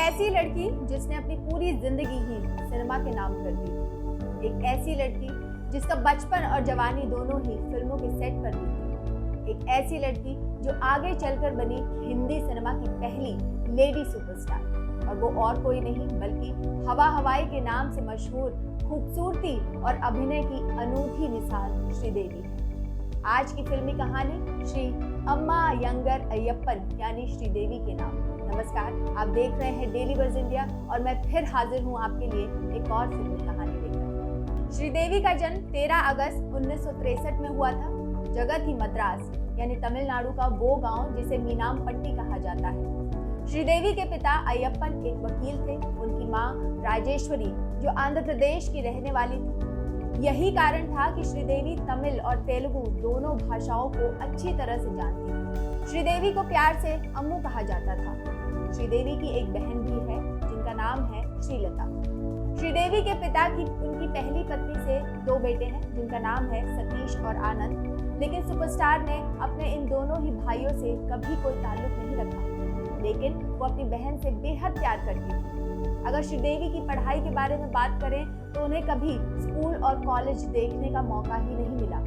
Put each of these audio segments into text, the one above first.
ऐसी लड़की जिसने अपनी पूरी जिंदगी ही सिनेमा के नाम कर दी। एक ऐसी लड़की जिसका बचपन और जवानी दोनों ही फिल्मों के सेट पर बीती। एक ऐसी लड़की जो आगे चलकर बनी हिंदी सिनेमा की पहली लेडी सुपरस्टार, और वो और कोई नहीं बल्कि हवा हवाई के नाम से मशहूर खूबसूरती और अभिनय की अनूठी मिसाल श्रीदेवी है। आज की फिल्मी कहानी श्री अम्मा यंगर अय्यप्पन यानी श्रीदेवी के नाम। नमस्कार, आप देख रहे हैं डेली बज़ इंडिया और मैं फिर हाजिर हूं आपके लिए एक और फिल्मी कहानी लेकर। श्रीदेवी का जन्म 13 अगस्त 1963 में हुआ था। जगह थी मद्रास यानी तमिलनाडु का वो गांव जिसे मीनामपट्टी कहा जाता है। श्रीदेवी के पिता अय्यप्पन एक वकील थे। उनकी मां राजेश्वरी जो आंध्र प्रदेश की रहने वाली थी। यही कारण था कि श्रीदेवी तमिल और तेलुगु दोनों भाषाओं को अच्छी तरह से जानती थी। श्रीदेवी को प्यार से अम्मू कहा जाता था। श्रीदेवी की एक बहन भी है जिनका नाम है श्रीलता। श्रीदेवी के पिता की उनकी पहली पत्नी से 2 बेटे हैं जिनका नाम है सतीश और आनंद, लेकिन सुपरस्टार ने अपने इन दोनों ही भाइयों से कभी कोई ताल्लुक नहीं रखा, लेकिन वो अपनी बहन से बेहद प्यार करती थी। अगर श्रीदेवी की पढ़ाई के बारे में बात करें तो उन्हें कभी स्कूल और कॉलेज देखने का मौका ही नहीं मिला।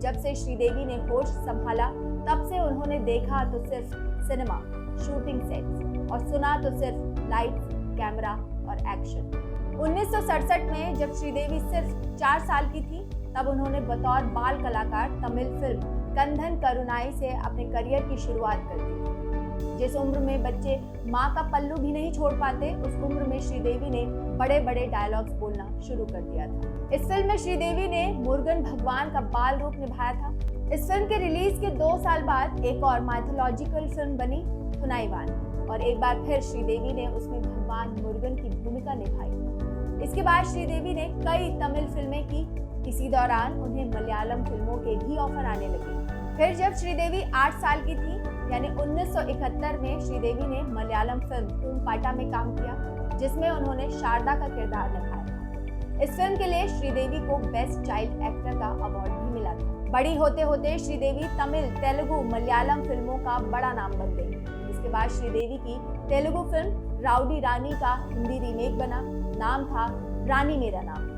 जब से श्रीदेवी ने होश संभाला तब से उन्होंने देखा तो सिर्फ सिनेमा, शूटिंग सेट्स और सुना तो सिर्फ लाइट्स, कैमरा और एक्शन। 1967 में जब श्रीदेवी सिर्फ 4 साल की थी तब उन्होंने बतौर बाल कलाकार तमिल फिल्म कंधन करुणाई से अपने करियर की शुरुआत कर दी। जिस उम्र में बच्चे माँ का पल्लू भी नहीं छोड़ पाते, उस उम्र में श्रीदेवी ने बड़े बड़े डायलॉग्स बोलना शुरू कर दिया था। इस फिल्म में श्रीदेवी ने मुरुगन भगवान का बाल रूप निभाया था। इस फिल्म के रिलीज के 2 साल बाद एक और माइथोलॉजिकल फिल्म बनी थुनाईवान, और एक बार फिर श्रीदेवी ने उसमें भगवान मुरुगन की भूमिका निभाई। इसके बाद श्रीदेवी ने कई तमिल फिल्में की। इसी दौरान उन्हें मलयालम फिल्मों के भी ऑफर आने लगे। फिर जब श्रीदेवी 8 साल की थी यानी 1971 में श्रीदेवी ने मलयालम फिल्म पूम्पाटा में काम किया, जिसमें उन्होंने शारदा का किरदार निभाया था। इस फिल्म के लिए श्रीदेवी को बेस्ट चाइल्ड एक्टर का अवार्ड भी मिला था। बड़ी होते होते श्रीदेवी तमिल, तेलुगु, मलयालम फिल्मों का बड़ा नाम बन गई। इसके बाद श्रीदेवी की तेलुगु फिल्म राउडी रानी का हिंदी रीमेक बना। नाम था रानी मेरा नाम।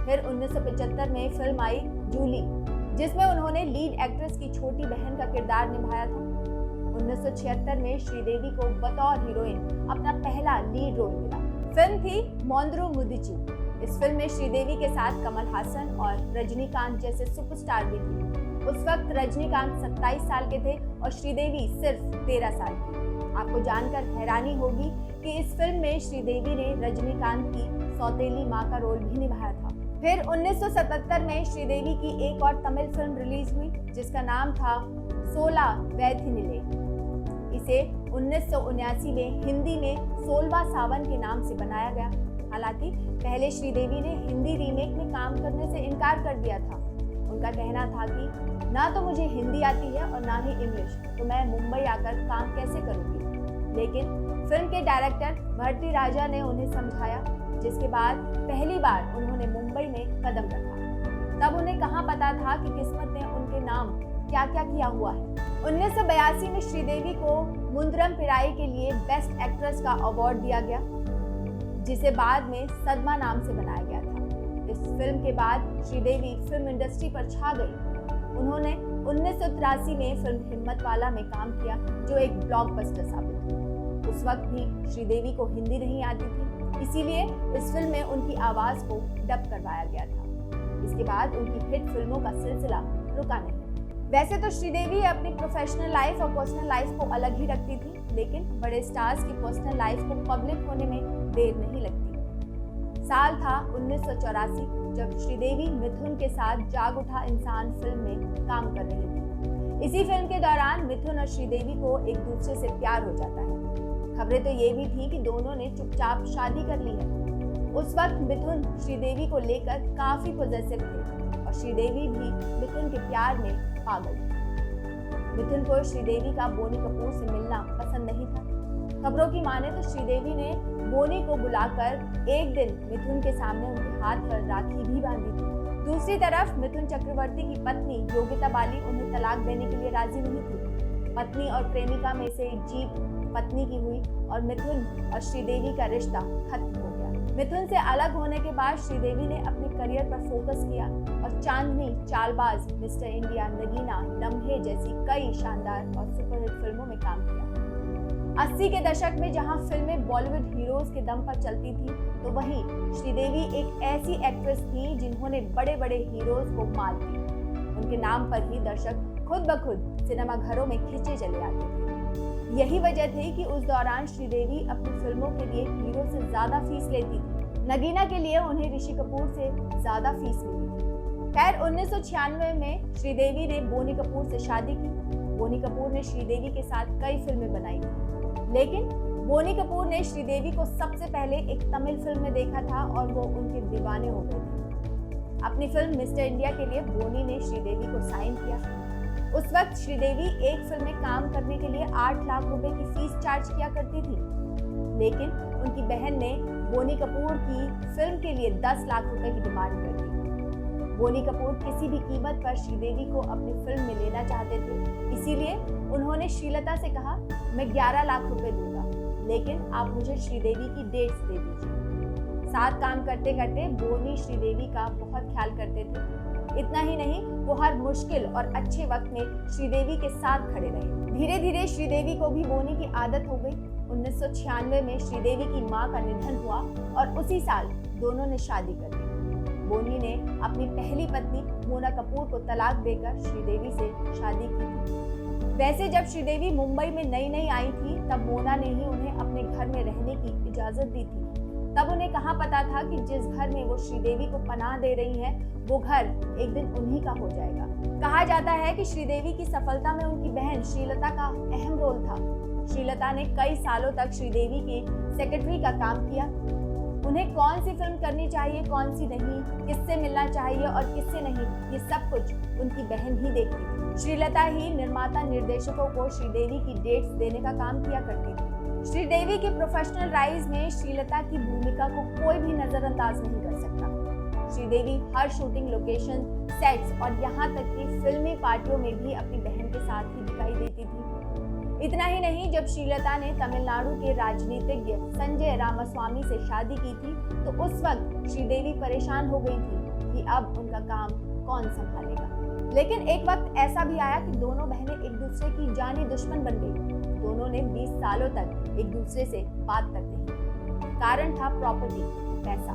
फिर 1975 में फिल्म आई जूली, जिसमें उन्होंने लीड एक्ट्रेस की छोटी बहन का किरदार निभाया था। 1976 में श्रीदेवी को बतौर हीरोइन अपना पहला लीड रोल मिला। फिल्म थी मोंद्रू मुदिची। इस फिल्म में श्रीदेवी के साथ कमल हासन और रजनीकांत जैसे सुपरस्टार भी थे। उस वक्त रजनीकांत 27 साल के थे और श्रीदेवी सिर्फ 13 साल की। आपको जानकर हैरानी होगी कि इस फिल्म में श्रीदेवी ने रजनीकांत की सौतेली माँ का रोल भी निभाया था। फिर 1977 में श्रीदेवी की एक और तमिल फिल्म रिलीज हुई जिसका नाम था सोला वैथिनिले। इसे 1979 में हिंदी में 16वां सावन के नाम से बनाया गया। हालांकि पहले श्रीदेवी ने हिंदी रीमेक में काम करने से इनकार कर दिया था। उनका कहना था कि ना तो मुझे हिंदी आती है और ना ही इंग्लिश, तो मैं मुंबई आकर काम कैसे करूंगी। लेकिन फिल्म के डायरेक्टर भारती राजा ने उन्हें समझाया, जिसके बाद पहली बार उन्होंने मुंबई में कदम रखा। तब उन्हें कहाँ पता था कि किस्मत ने उनके नाम क्या क्या किया हुआ है। 1982 में श्रीदेवी को मुंद्रम पिराई के लिए बेस्ट एक्ट्रेस का अवार्ड दिया गया, जिसे बाद में सदमा नाम से बनाया गया था। इस फिल्म के बाद श्रीदेवी फिल्म इंडस्ट्री पर छा गई। उन्होंने 1983 में फिल्म हिम्मत वाला में काम किया, जो एक ब्लॉकबस्टर साबित हुई। उस वक्त भी श्रीदेवी को हिंदी नहीं आती थी, इसीलिए इस फिल्म में उनकी आवाज को डब करवाया गया था। इसके बाद उनकी हिट फिल्मों का सिलसिला रुका नहीं। वैसे तो श्रीदेवी अपनी प्रोफेशनल लाइफ और पर्सनल लाइफ को अलग ही रखती थी, लेकिन बड़े स्टार्स की पर्सनल लाइफ को पब्लिक होने में देर नहीं लगती। साल था 1984 जब श्रीदेवी मिथुन के साथ जाग उठा इंसान फिल्म में काम कर रही थी। इसी फिल्म के दौरान मिथुन और श्रीदेवी को एक दूसरे से प्यार हो जाता है। खबरें तो ये भी थी कि दोनों ने चुपचाप शादी कर ली है। उस वक्त मिथुन श्रीदेवी को लेकर काफी पॉजिटिव थे और श्रीदेवी भी मिथुन के प्यार में पागल थी। मिथुन को श्रीदेवी का बोनी कपूर से मिलना पसंद नहीं था। खबरों की माने तो श्रीदेवी ने बोनी को बुलाकर एक दिन मिथुन के सामने उनके हाथ पर राखी भी बांधी थी। दूसरी तरफ मिथुन चक्रवर्ती की पत्नी योगिता बाली उन्हें तलाक देने के लिए राजी नहीं थी। पत्नी और प्रेमिका में से जीत पत्नी की हुई और मिथुन और श्रीदेवी का रिश्ता खत्म हो गया। मिथुन से अलग होने के बाद श्रीदेवी ने अपने करियर पर फोकस किया और चांदनी, चालबाज, मिस्टर इंडिया, नगीना, लम्हे जैसी कई शानदार और सुपरहिट फिल्मों में काम किया। 80 के दशक में जहां फिल्में बॉलीवुड हीरोज के दम पर चलती थी, तो वहीं श्रीदेवी एक ऐसी एक्ट्रेस थी जिन्होंने बड़े बड़े हीरोज को मात दी। उनके नाम पर ही दर्शक खुद ब खुद सिनेमा घरों में खींचे चले आते थे। यही वजह थी कि उस दौरान श्रीदेवी अपनी फिल्मों के लिए हीरो से ज्यादा फीस लेती थी। नगीना के लिए उन्हें ऋषि कपूर से ज्यादा फीस मिली थी। खैर 1996 में श्रीदेवी ने बोनी कपूर से शादी की। बोनी कपूर ने श्रीदेवी के साथ कई फिल्में बनाई थी, लेकिन बोनी कपूर ने श्रीदेवी को सबसे पहले एक तमिल फिल्म में देखा था और वो उनके दीवाने हो गए थे। अपनी फिल्म मिस्टर इंडिया के लिए बोनी ने श्रीदेवी को साइन किया। उस वक्त श्रीदेवी एक फिल्म में काम करने के लिए 8 लाख रुपए की फीस चार्ज किया करती थी, लेकिन उनकी बहन ने बोनी कपूर की फिल्म के लिए 10 लाख रुपए की डिमांड कर दी। बोनी कपूर किसी भी कीमत पर श्रीदेवी को अपनी फिल्म में लेना चाहते थे, इसीलिए उन्होंने श्रीलता से कहा, मैं 11 लाख रुपए दूंगा, लेकिन आप मुझे श्रीदेवी की डेट्स दे दीजिए। साथ काम करते करते बोनी श्रीदेवी का बहुत ख्याल करते थे। इतना ही नहीं, वो हर मुश्किल और अच्छे वक्त में श्रीदेवी के साथ खड़े रहे। धीरे धीरे श्रीदेवी को भी बोनी की आदत हो गई। 1996 में श्रीदेवी की मां का निधन हुआ और उसी साल दोनों ने शादी कर ली। बोनी ने अपनी पहली पत्नी मोना कपूर को तलाक देकर श्रीदेवी से शादी की थी। वैसे जब श्रीदेवी मुंबई में नई आई थी, तब मोना ने ही उन्हें अपने घर में रहने की इजाजत दी थी। तब उन्हें कहाँ पता था कि जिस घर में वो श्रीदेवी को पनाह दे रही हैं, वो घर एक दिन उन्हीं का हो जाएगा। कहा जाता है कि श्रीदेवी की सफलता में उनकी बहन श्रीलता का अहम रोल था। श्रीलता ने कई सालों तक श्रीदेवी के सेक्रेटरी का काम किया। उन्हें कौन सी फिल्म करनी चाहिए, कौन सी नहीं, किससे मिलना चाहिए और किससे नहीं, ये सब कुछ उनकी बहन ही देखती थी। श्रीलता ही निर्माता निर्देशकों को श्रीदेवी की डेट्स देने का काम किया करती थी। श्रीदेवी के प्रोफेशनल राइज में श्रीलता की भूमिका को कोई भी नजरअंदाज नहीं कर सकता। श्रीदेवी हर शूटिंग लोकेशन, सेट्स और यहाँ तक कि फिल्मी पार्टियों में भी अपनी बहन के साथ ही दिखाई देती थी। इतना ही नहीं, जब श्रीलता ने तमिलनाडु के राजनीतिज्ञ संजय रामास्वामी से शादी की थी, तो उस वक्त श्रीदेवी परेशान हो गई थी कि अब उनका काम कौन संभालेगा। लेकिन एक वक्त ऐसा भी आया कि दोनों बहनें एक दूसरे की जानी दुश्मन बन गई। दोनों ने 20 सालों तक एक दूसरे से बात तक नहीं। कारण था प्रॉपर्टी, पैसा।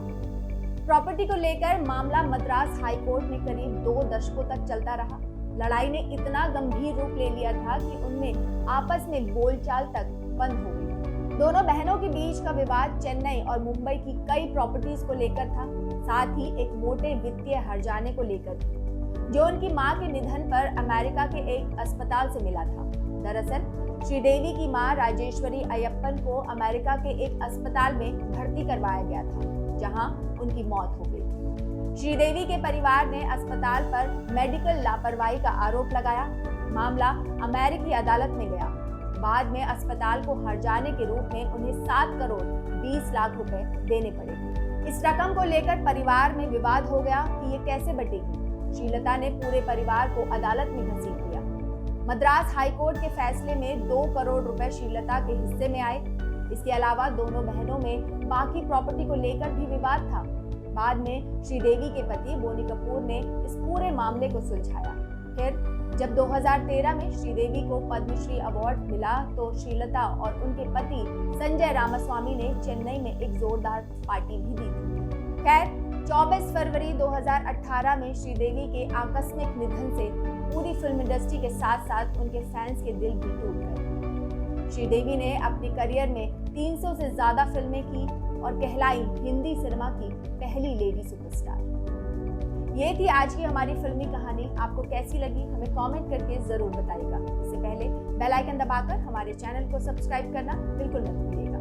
प्रॉपर्टी को लेकर मामला मद्रास हाई कोर्ट में करीब 2 दशकों तक चलता रहा। लड़ाई ने इतना गंभीर रूप ले लिया था कि उनमें आपस में बोलचाल तक बंद हो गई। दोनों बहनों के बीच का विवाद चेन्नई और मुंबई की कई प्रॉपर्टीज को लेकर था, साथ ही एक मोटे वित्तीय हर्जाने को लेकर, जो उनकी मां के निधन पर अमेरिका के एक अस्पताल से मिला था। दरअसल श्रीदेवी की मां राजेश्वरी अयप्पन को अमेरिका के एक अस्पताल में भर्ती करवाया गया था, जहां उनकी मौत हो गई। श्रीदेवी के परिवार ने अस्पताल पर मेडिकल लापरवाही का आरोप लगाया। मामला अमेरिकी अदालत में गया। बाद में अस्पताल को हर्जाने के रूप में उन्हें 7 करोड़ 20 लाख रुपए देने पड़े। इस रकम को लेकर परिवार में विवाद हो गया कि ये कैसे बटेगी। श्रीलता ने पूरे परिवार को अदालत में घसीट दिया। मद्रास हाई कोर्ट के फैसले में 2 करोड़ रुपए श्रीलता के हिस्से में आए। इसके अलावा दोनों बहनों में बाकी प्रॉपर्टी को लेकर भी विवाद था। बाद में श्रीदेवी के पति बोनी कपूर ने इस पूरे मामले को सुलझाया। फिर जब 2013 में श्रीदेवी को पद्मश्री अवार्ड मिला, तो श्रीलता और उनके पति संजय रामास्वामी ने चेन्नई में एक जोरदार पार्टी भी दी थी। खैर 24 फरवरी 2018 में श्रीदेवी के आकस्मिक निधन से पूरी फिल्म इंडस्ट्री के साथ साथ उनके फैंस के दिल भी टूट गए। श्रीदेवी ने अपने करियर में 300 से ज्यादा फिल्में की और कहलाई हिंदी सिनेमा की पहली लेडी सुपरस्टार। ये थी आज की हमारी फिल्मी कहानी। आपको कैसी लगी हमें कमेंट करके जरूर बताइएगा। इससे पहले बेल आइकन दबाकर हमारे चैनल को सब्सक्राइब करना बिल्कुल मत भूलिएगा।